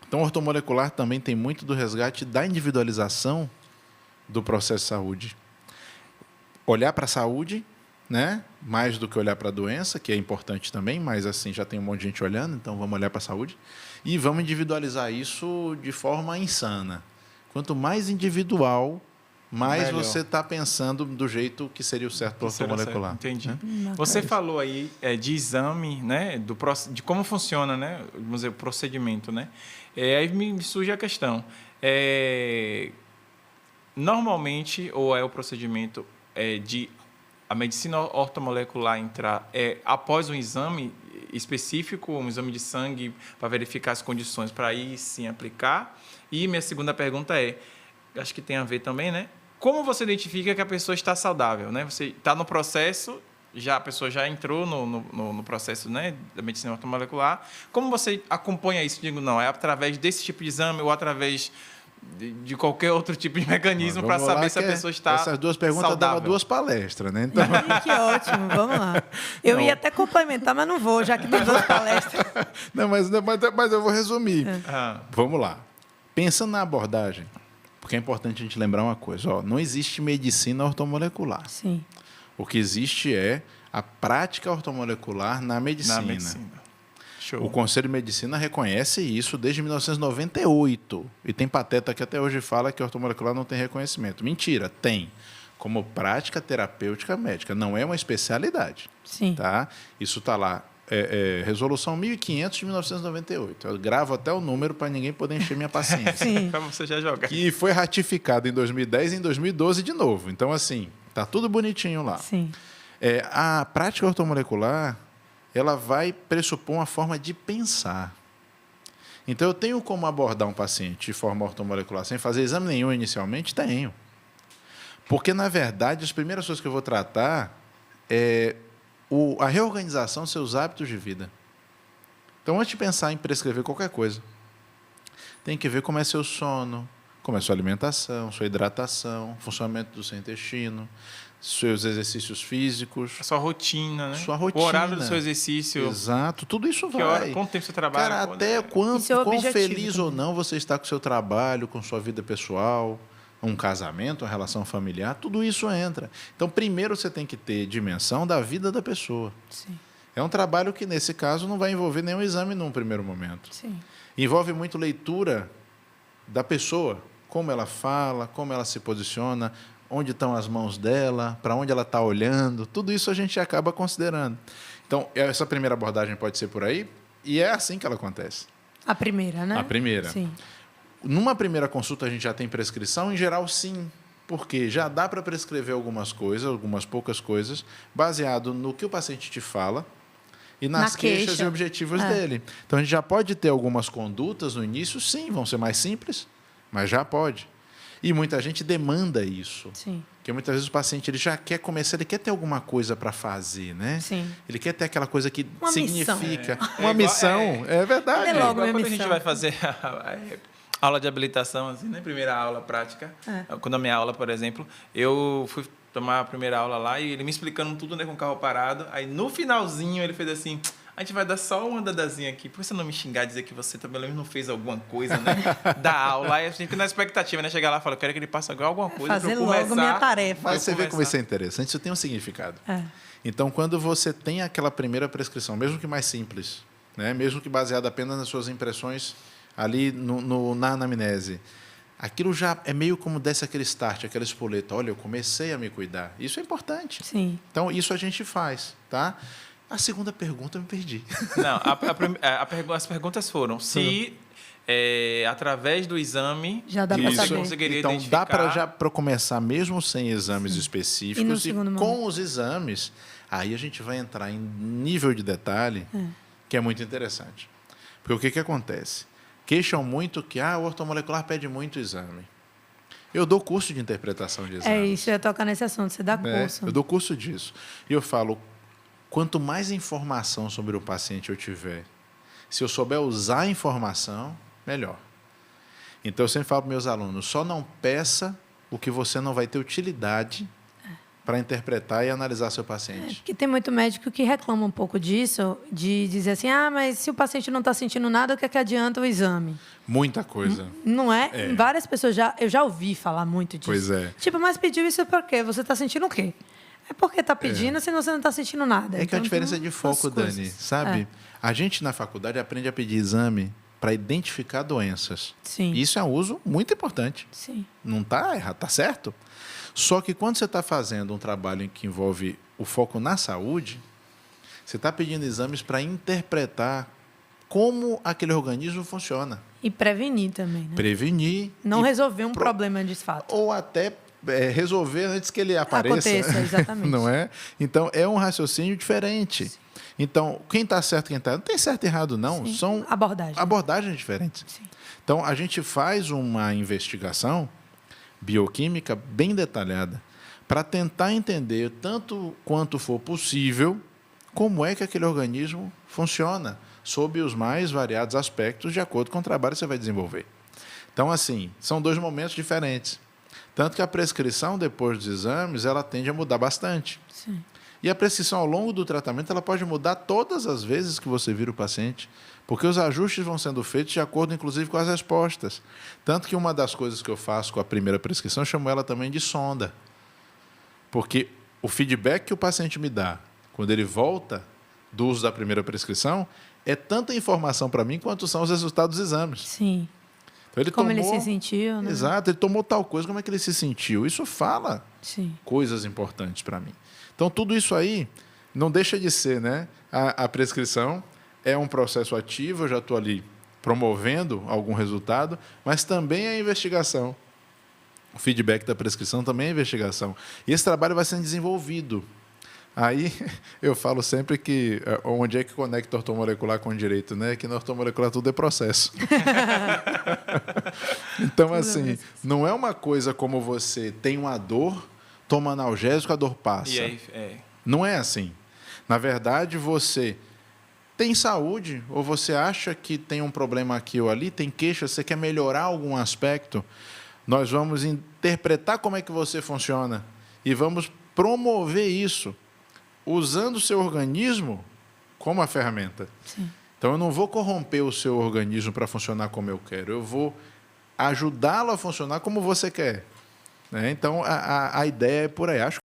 Então, o ortomolecular também tem muito do resgate da individualização do processo de saúde. Olhar para a saúde, né? Mais do que olhar para a doença, que é importante também, mas assim já tem um monte de gente olhando, então vamos olhar para a saúde e vamos individualizar isso de forma insana. Quanto mais individual, mais melhor. você está pensando do jeito que seria o certo para o ortomolecular. Entendi. Né? Você falou aí de exame, né? De como funciona, né? Vamos dizer, o procedimento, né? Aí me surge a questão. Normalmente, ou é o procedimento de a medicina ortomolecular entrar após um exame específico, um exame de sangue para verificar as condições para aí sim aplicar? E minha segunda pergunta acho que tem a ver também, né? Como você identifica que a pessoa está saudável, né? Você está no processo, a pessoa já entrou no processo, né, da medicina ortomolecular. Como você acompanha isso? Digo, não, é através desse tipo de exame ou através de qualquer outro tipo de mecanismo para saber se a pessoa está essas duas perguntas saudável. davam 2 palestras, né? Então... Que ótimo, vamos lá. Eu ia até complementar, mas não vou, já que tem 2 palestras. Não, mas eu vou resumir. Vamos lá. Pensando na abordagem, porque é importante a gente lembrar uma coisa, não existe medicina ortomolecular. Sim. O que existe é a prática ortomolecular na medicina. Show. O Conselho de Medicina reconhece isso desde 1998. E tem pateta que até hoje fala que a ortomolecular não tem reconhecimento. Mentira, tem. Como prática terapêutica médica. Não é uma especialidade. Sim. Tá? Isso está lá. Resolução 1500 de 1998. Eu gravo até o número para ninguém poder encher minha paciência. Sim. Para você já jogar. Que foi ratificado em 2010 e em 2012 de novo. Então, assim, está tudo bonitinho lá. Sim. A prática ortomolecular, ela vai pressupor uma forma de pensar. Então, eu tenho como abordar um paciente de forma ortomolecular sem fazer exame nenhum inicialmente? Tenho. Porque, na verdade, as primeiras coisas que eu vou tratar a reorganização dos seus hábitos de vida. Então, antes de pensar em prescrever qualquer coisa, tem que ver como é seu sono, como é sua alimentação, sua hidratação, funcionamento do seu intestino, seus exercícios físicos. A sua rotina, né? Sua rotina. O horário do seu exercício. Exato, tudo isso vai. Quanto tempo você trabalha? Cara, até quão objetivo feliz também. ou não você está com o seu trabalho, com sua vida pessoal, um casamento, uma relação familiar, tudo isso entra. Então, primeiro você tem que ter dimensão da vida da pessoa. Sim. É um trabalho que, nesse caso, não vai envolver nenhum exame num primeiro momento. Sim. Envolve muito leitura da pessoa, como ela fala, como ela se posiciona, onde estão as mãos dela, para onde ela está olhando, tudo isso a gente acaba considerando. Então, essa primeira abordagem pode ser por aí, e é assim que ela acontece. A primeira, né? A primeira. Sim. Numa primeira consulta, a gente já tem prescrição? Em geral, sim. Porque já dá para prescrever algumas coisas, algumas poucas coisas, baseado no que o paciente te fala e nas queixas e objetivos dele. Então, a gente já pode ter algumas condutas no início, sim, vão ser mais simples, mas já pode. E muita gente demanda isso. Sim. Porque muitas vezes o paciente ele já quer começar, ele quer ter alguma coisa para fazer, né? Sim. Ele quer ter aquela coisa que Uma significa missão. uma missão. É verdade. É logo Quando a minha gente missão. vai fazer aula de habilitação, assim, né? Primeira aula prática. Quando a minha aula, por exemplo, eu fui tomar a primeira aula lá e ele me explicando tudo, né, com o carro parado. Aí, no finalzinho, ele fez assim: a gente vai dar só uma andadazinha aqui. Por que você não me xingar e dizer que você também não fez alguma coisa, né? Da aula. Aí a gente fica na expectativa, né? Chegar lá e falar: eu quero que ele passe alguma coisa Fazer para eu logo começar. minha tarefa. Mas você vê como isso é interessante, isso tem um significado. Então, quando você tem aquela primeira prescrição, mesmo que mais simples, né? Mesmo que baseada apenas nas suas impressões ali na anamnese, aquilo já é meio como desse aquele start, aquela espoleta. Olha, eu comecei a me cuidar. Isso é importante. Sim. Então, isso a gente faz, tá? A segunda pergunta eu me perdi. Não, as perguntas foram se através do exame Já dá para você saber. conseguiria Então, identificar. dá para começar mesmo sem exames específicos e segundo com momento? os exames, aí a gente vai entrar em nível de detalhe que é muito interessante. Porque o que acontece? Queixam muito que o ortomolecular pede muito exame. Eu dou curso de interpretação de exames. É isso, eu ia tocar nesse assunto, você dá curso. Eu dou curso disso. E eu falo, quanto mais informação sobre o paciente eu tiver, se eu souber usar a informação, melhor. Então, eu sempre falo para meus alunos, só não peça o que você não vai ter utilidade para interpretar e analisar seu paciente. Porque tem muito médico que reclama um pouco disso, de dizer assim, mas se o paciente não está sentindo nada, o que é que adianta o exame? Muita coisa. Não é? Várias pessoas, eu já ouvi falar muito disso. Pois é. Tipo, mas pediu isso por quê? Você está sentindo o quê? É porque está pedindo, senão você não está sentindo nada. É que a diferença de foco, Dani, sabe? A gente na faculdade aprende a pedir exame para identificar doenças. Sim. Isso é um uso muito importante. Sim. Não está errado, está certo? Só que quando você está fazendo um trabalho que envolve o foco na saúde, você está pedindo exames para interpretar como aquele organismo funciona. E prevenir também, né? Prevenir. Não resolver um problema de fato. Ou até resolver antes que ele apareça. Aconteça, exatamente. Não é? Então, é um raciocínio diferente. Sim. Então, quem está certo, quem está errado, não tem certo e errado, não. Sim. São abordagens diferentes. Sim. Então, a gente faz uma investigação bioquímica bem detalhada para tentar entender, tanto quanto for possível, como é que aquele organismo funciona, sob os mais variados aspectos, de acordo com o trabalho que você vai desenvolver. Então, assim, são dois momentos diferentes. Tanto que a prescrição, depois dos exames, ela tende a mudar bastante. Sim. E a prescrição, ao longo do tratamento, ela pode mudar todas as vezes que você vira o paciente, porque os ajustes vão sendo feitos de acordo, inclusive, com as respostas. Tanto que uma das coisas que eu faço com a primeira prescrição, eu chamo ela também de sonda. Porque o feedback que o paciente me dá, quando ele volta do uso da primeira prescrição, é tanta informação para mim quanto são os resultados dos exames. Sim. Então, ele Como tomou, ele se sentiu, né? Exato, ele tomou tal coisa, como é que ele se sentiu? Isso fala coisas importantes para mim. Então, tudo isso aí não deixa de ser, né? A prescrição é um processo ativo, eu já estou ali promovendo algum resultado, mas também é investigação. O feedback da prescrição também é investigação. E esse trabalho vai sendo desenvolvido. Aí eu falo sempre que onde é que conecta ortomolecular com o direito, né? Que no ortomolecular tudo é processo. Então, assim, não é uma coisa como você tem uma dor, toma analgésico, a dor passa. E aí, Não é assim. Na verdade, você tem saúde, ou você acha que tem um problema aqui ou ali, tem queixa, você quer melhorar algum aspecto, nós vamos interpretar como é que você funciona e vamos promover isso, usando o seu organismo como a ferramenta. Sim. Então, eu não vou corromper o seu organismo para funcionar como eu quero, eu vou ajudá-lo a funcionar como você quer. Né? Então, a ideia é por aí. Acho